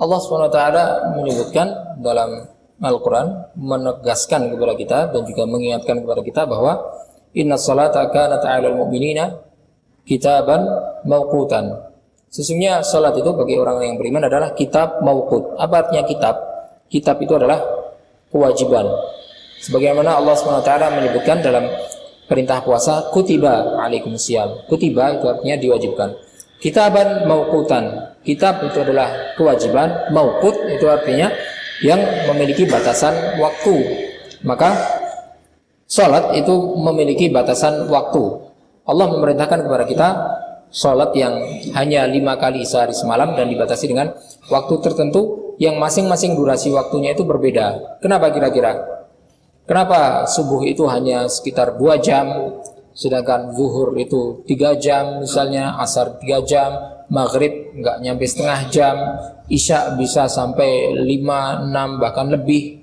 Allah SWT menyebutkan dalam Al-Quran, menegaskan kepada kita dan juga mengingatkan kepada kita bahwa inna salata kanat 'alal mu'minina kitaban mawqutan. Sesungguhnya salat itu bagi orang yang beriman adalah kitab mawqut. Apa artinya kitab? Kitab itu adalah kewajiban. Sebagaimana Allah SWT menyebutkan dalam perintah puasa, kutiba alaikumusiyam. Kutiba itu artinya diwajibkan. Kitaban mawqutan. Kitab itu adalah kewajiban, mawqut itu artinya yang memiliki batasan waktu. Maka salat itu memiliki batasan waktu. Allah memerintahkan kepada kita salat yang hanya 5 kali sehari semalam dan dibatasi dengan waktu tertentu yang masing-masing durasi waktunya itu berbeda. Kenapa kira-kira? Kenapa subuh itu hanya sekitar 2 jam, sedangkan zuhur itu 3 jam misalnya, asar 3 jam, maghrib nggak nyampe setengah jam, isya bisa sampai 5, 6 bahkan lebih.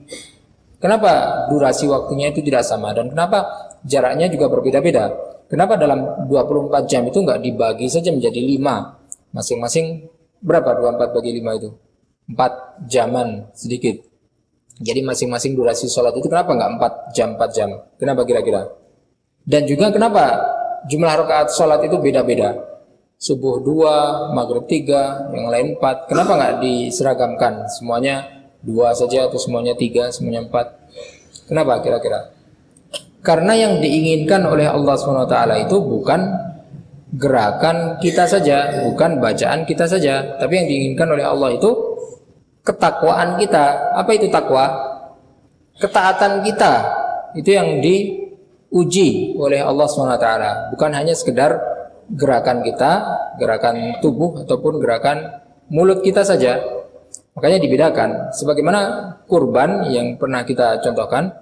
Kenapa durasi waktunya itu tidak sama dan kenapa jaraknya juga berbeda-beda? Kenapa dalam 24 jam itu nggak dibagi saja menjadi 5? Masing-masing berapa 24 bagi 5 itu? 4 jaman sedikit. Jadi masing-masing durasi sholat itu kenapa nggak 4 jam 4 jam? Kenapa kira-kira? Dan juga kenapa jumlah rakaat sholat itu beda-beda? Subuh 2, maghrib 3, yang lain 4. Kenapa nggak diseragamkan? Semuanya 2 saja atau semuanya 3, semuanya 4? Kenapa kira-kira? Karena yang diinginkan oleh Allah SWT itu bukan gerakan kita saja, bukan bacaan kita saja, tapi yang diinginkan oleh Allah itu ketakwaan kita. Apa itu takwa? Ketaatan kita. Itu yang diuji oleh Allah SWT. Bukan hanya sekedar gerakan kita, gerakan tubuh ataupun gerakan mulut kita saja. Makanya dibedakan. Sebagaimana kurban yang pernah kita contohkan,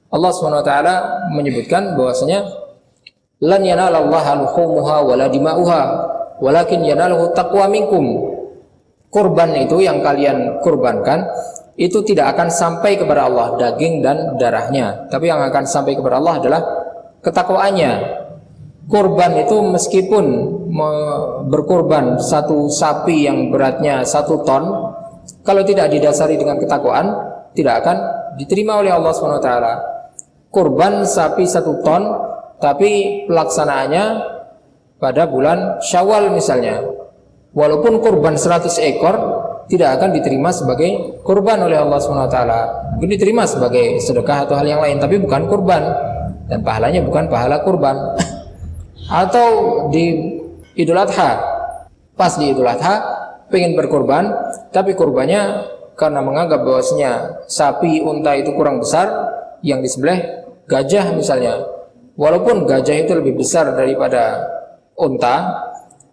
Allah SWT menyebutkan bahwasanya lan yanalallaha luhumuha wala dima'uha walakin yanaluhu taqwa minkum. Kurban itu yang kalian kurbankan itu tidak akan sampai kepada Allah daging dan darahnya, tapi yang akan sampai kepada Allah adalah ketakwaannya. Kurban itu meskipun berkurban satu sapi yang beratnya 1 ton, kalau tidak didasari dengan ketakwaan tidak akan diterima oleh Allah SWT. Kurban sapi 1 ton, tapi pelaksanaannya pada bulan Syawal misalnya, walaupun kurban 100 ekor tidak akan diterima sebagai kurban oleh Allah SWT. Mungkin diterima sebagai sedekah atau hal yang lain, tapi bukan kurban, dan pahalanya bukan pahala kurban. Atau di Idul Adha, pas di Idul Adha pengen berkurban, tapi kurbannya karena menganggap bahwasanya sapi unta itu kurang besar, yang disembelih gajah misalnya. Walaupun gajah itu lebih besar daripada unta,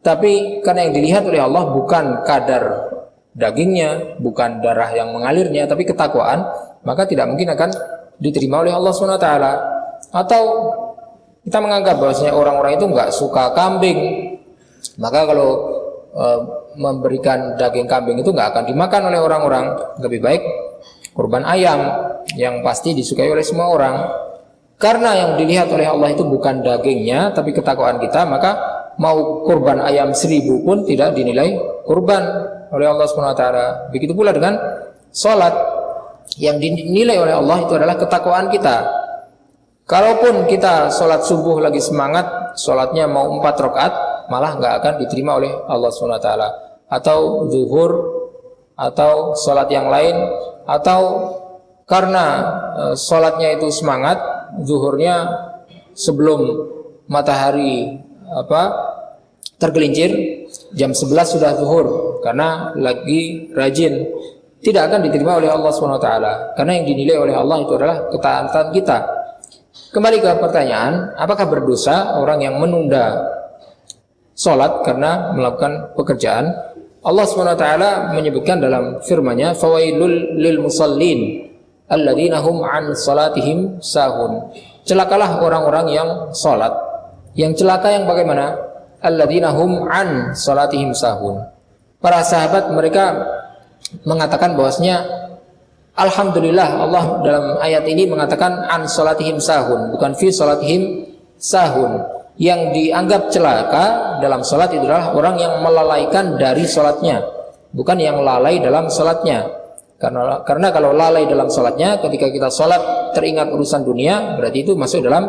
tapi karena yang dilihat oleh Allah bukan kadar dagingnya, bukan darah yang mengalirnya, tapi ketakwaan, maka tidak mungkin akan diterima oleh Allah SWT. Atau kita menganggap bahwasanya orang-orang itu nggak suka kambing, maka kalau memberikan daging kambing itu nggak akan dimakan oleh orang-orang. Lebih baik kurban ayam yang pasti disukai oleh semua orang. Karena yang dilihat oleh Allah itu bukan dagingnya, tapi ketakwaan kita, maka mau kurban ayam 1000 pun tidak dinilai kurban oleh Allah SWT. Begitu pula dengan sholat, yang dinilai oleh Allah itu adalah ketakwaan kita. Kalaupun kita sholat subuh lagi semangat, sholatnya mau 4 rakaat, malah nggak akan diterima oleh Allah SWT. Atau zuhur, atau sholat yang lain, atau karena sholatnya itu semangat, zuhurnya sebelum matahari tergelincir, jam 11 sudah zuhur karena lagi rajin, tidak akan diterima oleh Allah SWT. Karena yang dinilai oleh Allah itu adalah ketaatan kita. Kembali ke pertanyaan, apakah berdosa orang yang menunda sholat karena melakukan pekerjaan? Allah SWT menyebutkan dalam firman-Nya, fawailul lil musallin alladzina hum an salatihim sahun. Celakalah orang-orang yang sholat. Yang celaka yang bagaimana? Alladzina hum an salatihim sahun. Para sahabat mereka mengatakan bahwasanya alhamdulillah, Allah dalam ayat ini mengatakan an salatihim sahun, bukan fi salatihim sahun. Yang dianggap celaka dalam salat itu adalah orang yang melalaikan dari salatnya. bukan yang lalai dalam salatnya. Karena kalau lalai dalam salatnya, ketika kita salat teringat urusan dunia, berarti itu masuk dalam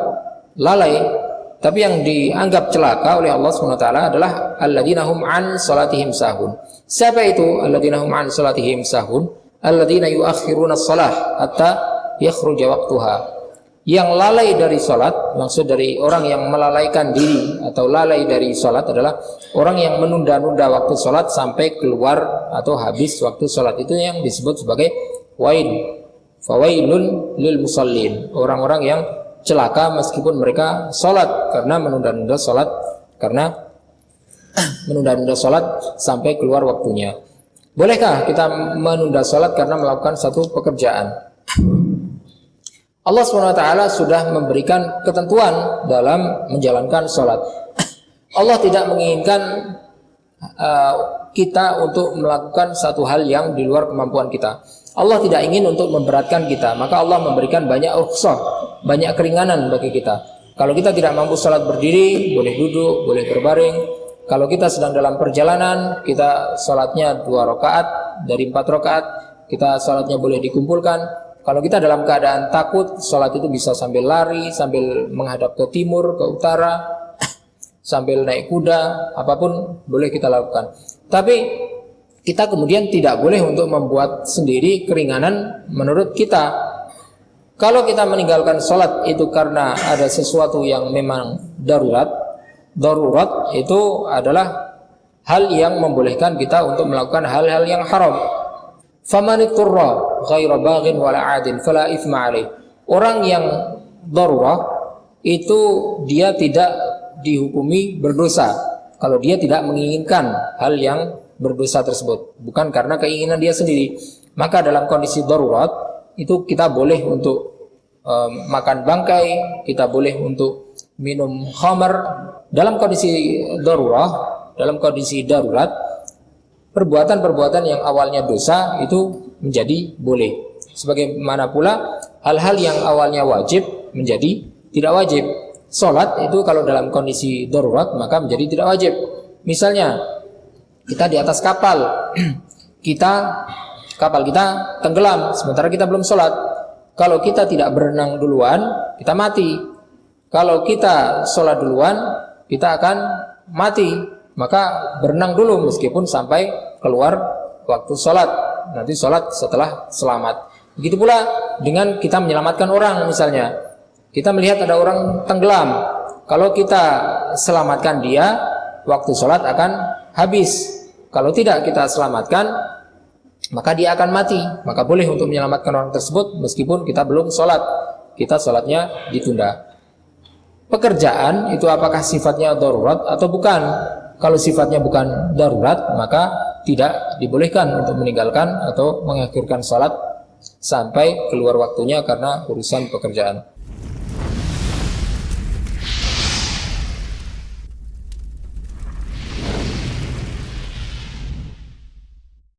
lalai. Tapi yang dianggap celaka oleh Allah SWT adalah alladzina hum an salatihim sahun. Siapa itu alladzina hum an salatihim sahun? Alladzina yuakhiruna shalah hatta yakhruja waqtuha. Yang lalai dari salat, maksud dari orang yang melalaikan diri atau lalai dari salat adalah orang yang menunda-nunda waktu salat sampai keluar atau habis waktu salat. Itu yang disebut sebagai wail. Fawailun lil musallin. Orang-orang yang celaka meskipun mereka salat karena menunda-nunda salat, karena menunda-nunda salat sampai keluar waktunya. Bolehkah kita menunda salat karena melakukan satu pekerjaan? Allah SWT sudah memberikan ketentuan dalam menjalankan sholat. Allah tidak menginginkan kita untuk melakukan satu hal yang di luar kemampuan kita. Allah tidak ingin untuk memberatkan kita, maka Allah memberikan banyak rukhsah, banyak keringanan bagi kita. Kalau kita tidak mampu sholat berdiri, boleh duduk, boleh berbaring. Kalau kita sedang dalam perjalanan, kita sholatnya 2 rakaat dari 4 rakaat, kita sholatnya boleh dikumpulkan. Kalau kita dalam keadaan takut, sholat itu bisa sambil lari, sambil menghadap ke timur, ke utara, sambil naik kuda, apapun boleh kita lakukan. Tapi kita kemudian tidak boleh untuk membuat sendiri keringanan menurut kita. Kalau kita meninggalkan sholat itu karena ada sesuatu yang memang darurat itu adalah hal yang membolehkan kita untuk melakukan hal-hal yang haram. Famaniturra ghaira baghin wala 'adin fala itsma 'alaih. Orang yang darurah itu dia tidak dihukumi berdosa kalau dia tidak menginginkan hal yang berdosa tersebut, bukan karena keinginan dia sendiri. Maka dalam kondisi darurat itu kita boleh untuk makan bangkai, kita boleh untuk minum khamar. Dalam kondisi darurah, dalam kondisi darurat, perbuatan-perbuatan yang awalnya dosa itu menjadi boleh. Sebagaimana pula hal-hal yang awalnya wajib menjadi tidak wajib. Salat itu kalau dalam kondisi darurat maka menjadi tidak wajib. Misalnya kita di atas kapal, kapal kita tenggelam sementara kita belum salat. Kalau kita tidak berenang duluan, kita mati. Kalau kita salat duluan, kita akan mati. Maka berenang dulu meskipun sampai keluar waktu sholat. Nanti sholat setelah selamat. Begitu pula dengan kita menyelamatkan orang misalnya. Kita melihat ada orang tenggelam. Kalau kita selamatkan dia, waktu sholat akan habis. Kalau tidak kita selamatkan, maka dia akan mati. Maka boleh untuk menyelamatkan orang tersebut meskipun kita belum sholat. Kita sholatnya ditunda. Pekerjaan itu apakah sifatnya darurat atau bukan? Kalau sifatnya bukan darurat, maka tidak dibolehkan untuk meninggalkan atau mengakhirkan salat sampai keluar waktunya karena urusan pekerjaan.